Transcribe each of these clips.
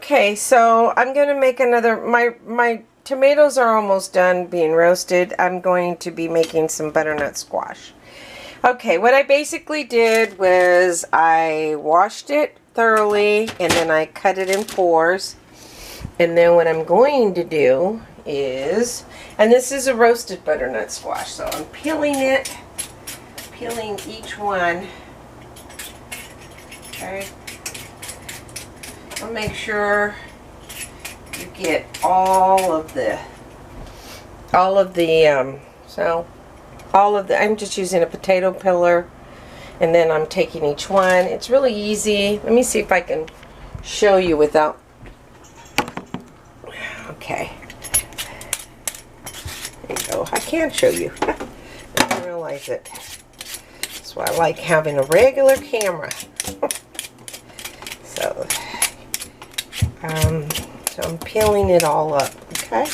Okay, so I'm going to make another, my tomatoes are almost done being roasted. I'm going to be making some butternut squash. Okay, what I basically did was I washed it thoroughly and then I cut it in fours. And then what I'm going to do is, and this is a roasted butternut squash, so I'm peeling it, peeling each one. Okay. I'll make sure you get all of the, I'm just using a potato peeler, and then I'm taking each one. It's really easy. Let me see if I can show you without, okay. There you go. I can show you. I didn't realize it. That's why I like having a regular camera. So I'm peeling it all up, okay?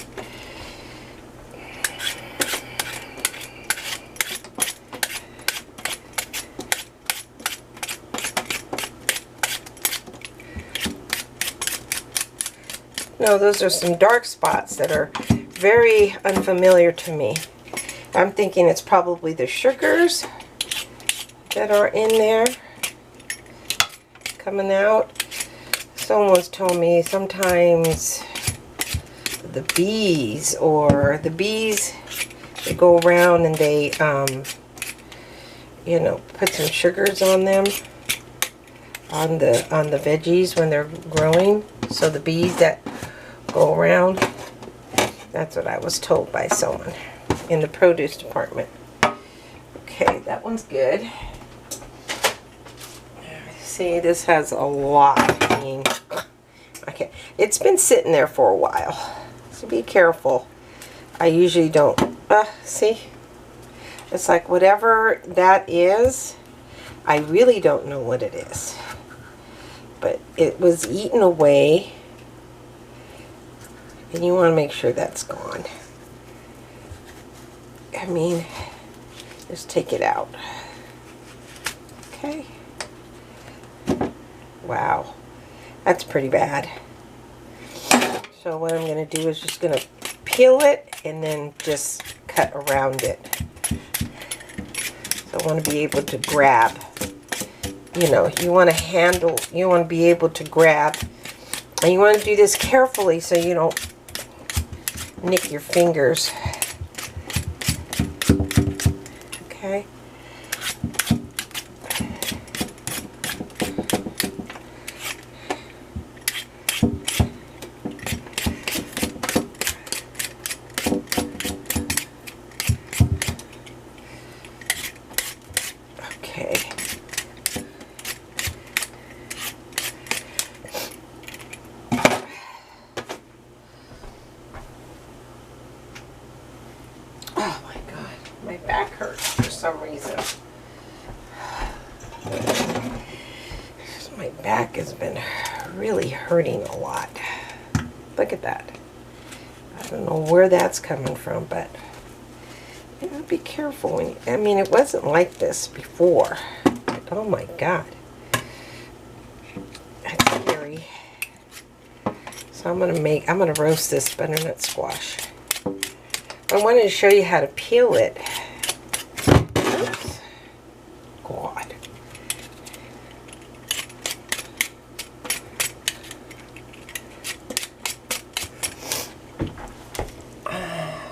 No, those are some dark spots that are very unfamiliar to me. I'm thinking it's probably the sugars that are in there coming out. Someone's told me sometimes the bees they go around and they you know, put some sugars on them on the veggies when they're growing, so the bees that go around, that's what I was told by someone in the produce department. Okay, that one's good. See, this has a lot. Okay, it's been sitting there for a while, so be careful. I usually don't. See, it's like whatever that is, I really don't know what it is, but it was eaten away, and you want to make sure that's gone. I mean, just take it out. Okay. Wow, that's pretty bad. So what I'm going to do is just going to peel it and then just cut around it. So I want to be able to grab, you know, you want to handle, you want to be able to grab, and you want to do this carefully so you don't nick your fingers. Okay. Oh my God, my back hurts for some reason. My back has been really hurting a lot. Look at that. I don't know where that's coming from, but you know, be careful when you, I mean, it wasn't like this before. But, oh my God. That's scary. So I'm gonna roast this butternut squash. I wanted to show you how to peel it. Oops. God.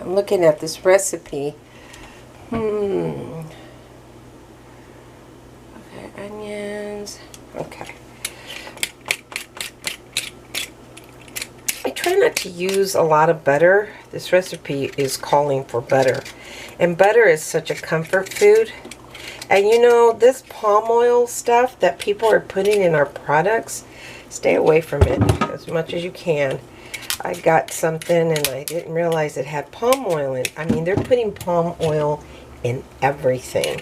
I'm looking at this recipe. Okay, onions. Okay. I try not to use a lot of butter. This recipe is calling for butter. And butter is such a comfort food. And you know, this palm oil stuff that people are putting in our products, stay away from it as much as you can. I got something and I didn't realize it had palm oil in it. I mean, they're putting palm oil in everything.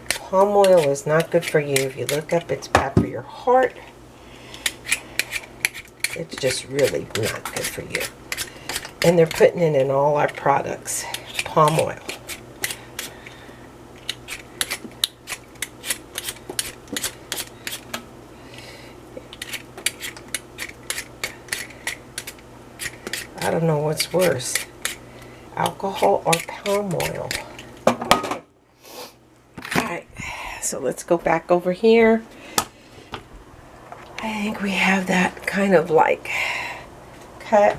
Palm oil is not good for you. If you look up, it's bad for your heart. It's just really not good for you. And they're putting it in all our products. Palm oil. I don't know what's worse, alcohol or palm oil. Alright, so let's go back over here. I think we have that kind of like cut.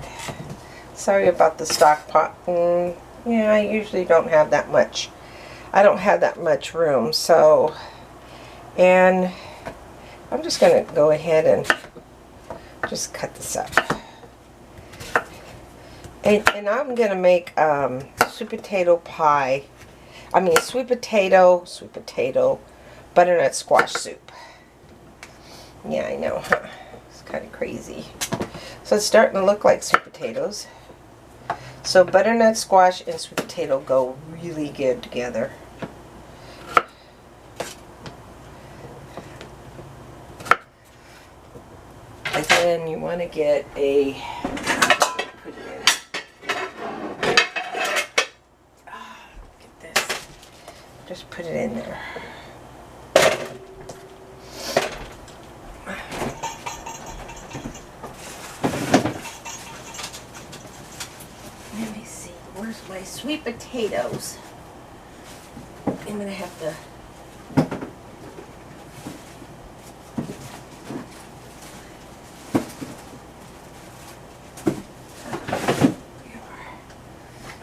Sorry about the stock pot. Yeah, I usually don't have that much. I don't have that much room, so, and I'm just going to go ahead and just cut this up. And I'm going to make sweet potato pie. I mean sweet potato, butternut squash soup. Yeah, I know, huh? It's kind of crazy. So it's starting to look like sweet potatoes. So butternut squash and sweet potato go really good together. And then you want to get a, put it in. Oh, get this. Just put it in there. Let me see, where's my sweet potatoes? I'm going to have to...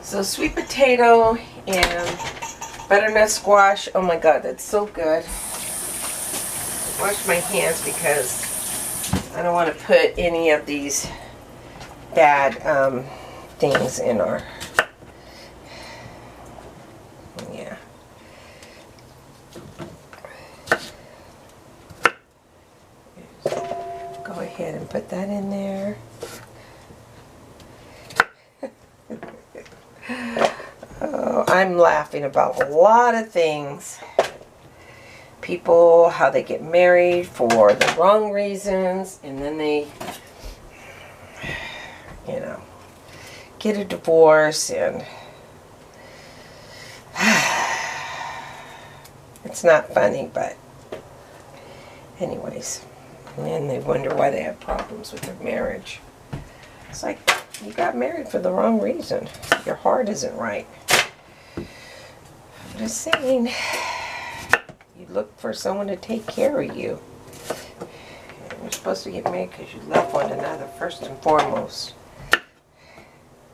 So sweet potato and butternut squash. Oh my god, that's so good. Wash my hands because I don't want to put any of these bad things in our, yeah. Go ahead and put that in there. Oh, I'm laughing about a lot of things. People, how they get married for the wrong reasons, and then they, you know, get a divorce, and it's not funny, but anyways, and then they wonder why they have problems with their marriage. It's like, you got married for the wrong reason. Your heart isn't right. I'm just saying, you look for someone to take care of you. You're supposed to get married because you love one another first and foremost.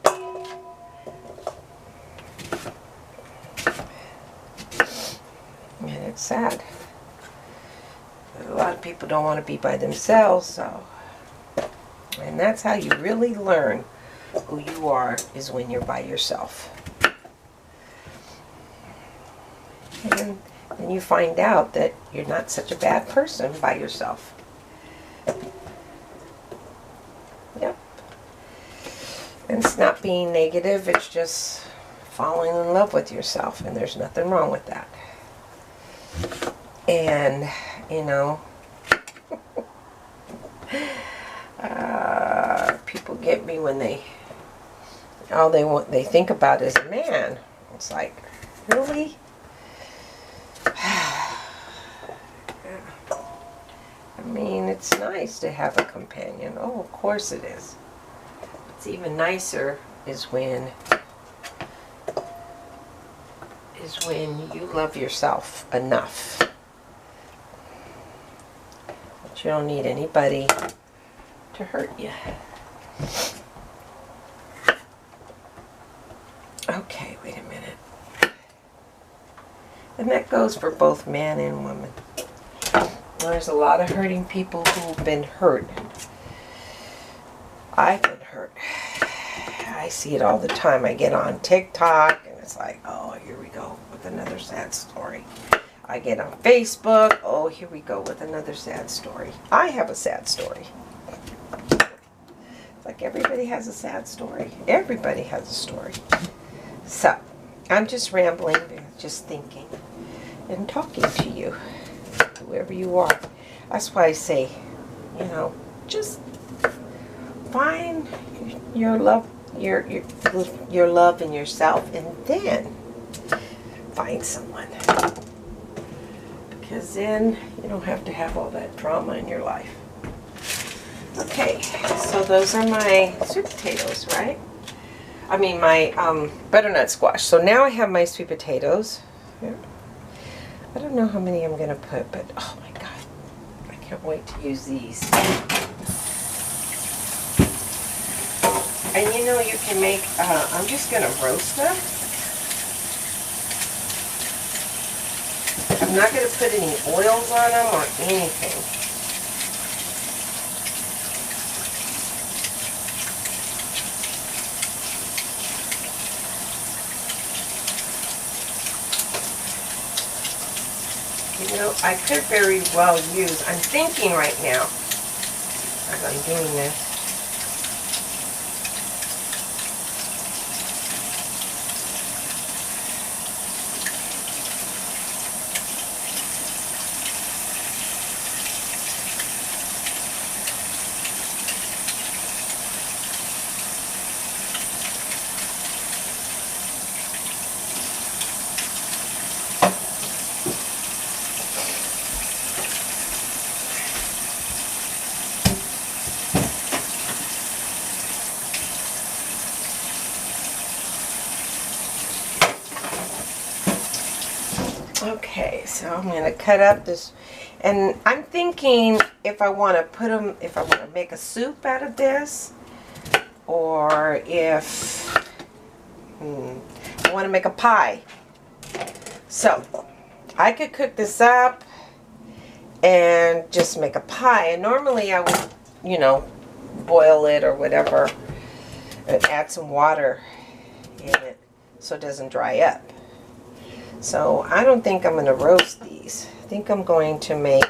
And it's sad. A lot of people don't want to be by themselves, so. And that's how you really learn who you are, is when you're by yourself. And then you find out that you're not such a bad person by yourself. Yep. And it's not being negative, it's just falling in love with yourself, and there's nothing wrong with that. And, you know, people get me when all they think about is a man. It's like, really? I mean, it's nice to have a companion. Oh, of course it is. What's even nicer is when you love yourself enough that you don't need anybody to hurt you. Okay, wait a minute. And that goes for both man and woman. There's a lot of hurting people who've been hurt. I've been hurt. I see it all the time. I get on TikTok and it's like, oh, here we go with another sad story. I get on Facebook, oh, here we go with another sad story. I have a sad story. It's like everybody has a sad story. Everybody has a story. So, I'm just rambling, just thinking and talking to you, whoever you are. That's why I say, you know, just find your love, your love in yourself, and then find someone. Because then you don't have to have all that drama in your life. Okay, So those are my sweet potatoes, right? I mean my butternut squash. So now I have my sweet potatoes. Here. I don't know how many I'm going to put, but oh my god. I can't wait to use these. And you know you can make, I'm just going to roast them. I'm not going to put any oils on them or anything. You know, I could very well use, I'm thinking right now, as I'm doing this, okay, so I'm going to cut up this, and I'm thinking if I want to put them, if I want to make a soup out of this, or if I want to make a pie. So I could cook this up and just make a pie, and normally I would, you know, boil it or whatever and add some water in it so it doesn't dry up. So I don't think I'm going to roast these. I think I'm going to make,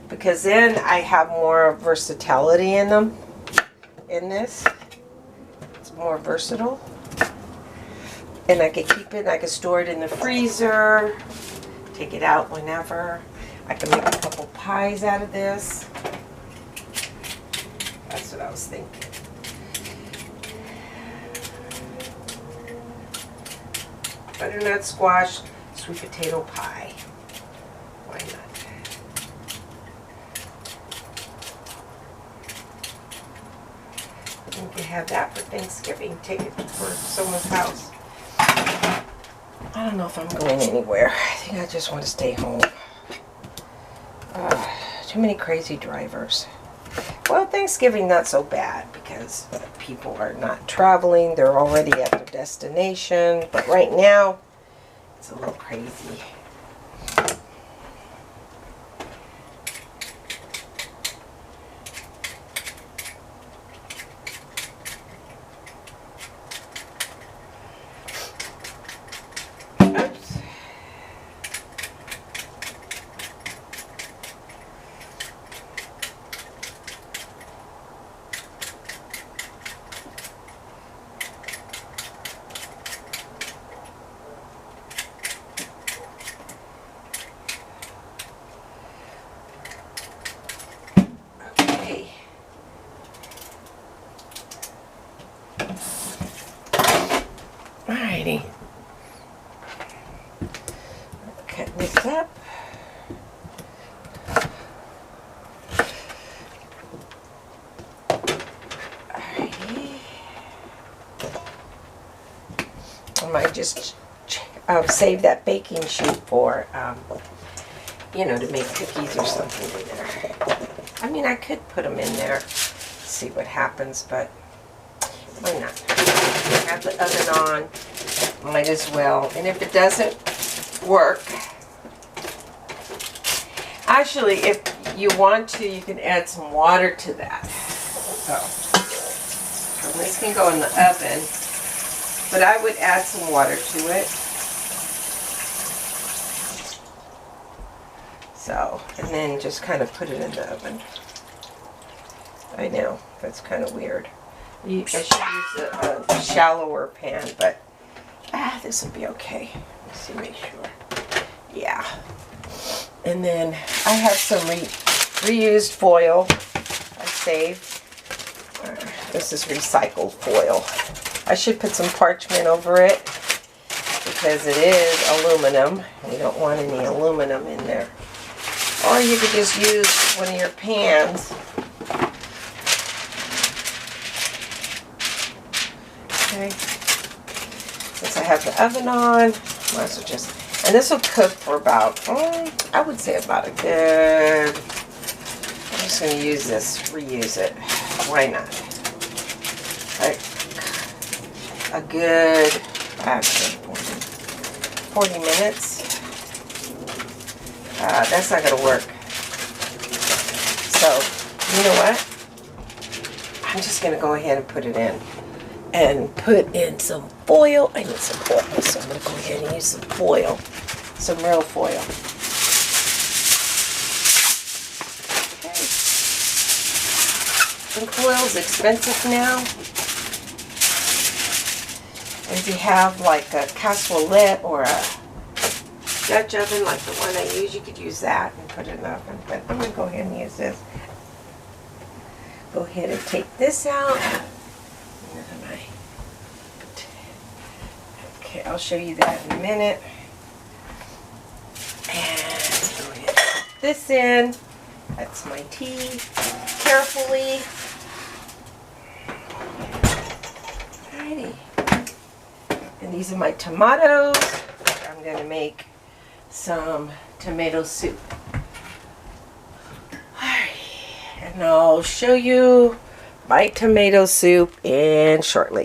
because then I have more versatility in them, in this. It's more versatile. And I could keep it, I could store it in the freezer, take it out whenever. I can make a couple pies out of this. That's what I was thinking. Butternut squash, sweet potato pie. Why not? You can have that for Thanksgiving. Take it for someone's house. I don't know if I'm going anywhere. I think I just want to stay home. Too many crazy drivers. Well, Thanksgiving not so bad because people are not traveling. They're already at their destination. But right now, it's a little crazy. Oops. Alrighty. Cut this up. Alrighty. I might just save that baking sheet for, you know, to make cookies or something in there. I mean, I could put them in there, see what happens, but why not? I have the oven on, might as well. And if it doesn't work, actually, if you want to, you can add some water to that. So this can go in the oven, but I would add some water to it. So, and then just kind of put it in the oven. I know, that's kind of weird. I should use a shallower pan, but this will be okay. Let's see, make sure. Yeah. And then I have some reused foil I saved. This is recycled foil. I should put some parchment over it because it is aluminum. You don't want any aluminum in there. Or you could just use one of your pans Okay. Since I have the oven on, might as well just, and this will cook for about, I would say about a good, I'm just going to use this, reuse it. Why not? Like a good, actually 40 minutes. That's not going to work. So, you know what? I'm just going to go ahead and put it in. And put in some foil. I need some foil, so I'm going to go ahead and use some foil. Some real foil. Okay. And foil is expensive now. If you have like a cassoulet or a Dutch oven like the one I use, you could use that and put it in the oven. But I'm going to go ahead and use this. Go ahead and take this out. Okay, I'll show you that in a minute. And go ahead and put this in. That's my tea. Carefully. Alrighty. And these are my tomatoes. I'm going to make some tomato soup. Alright. And I'll show you my tomato soup in shortly.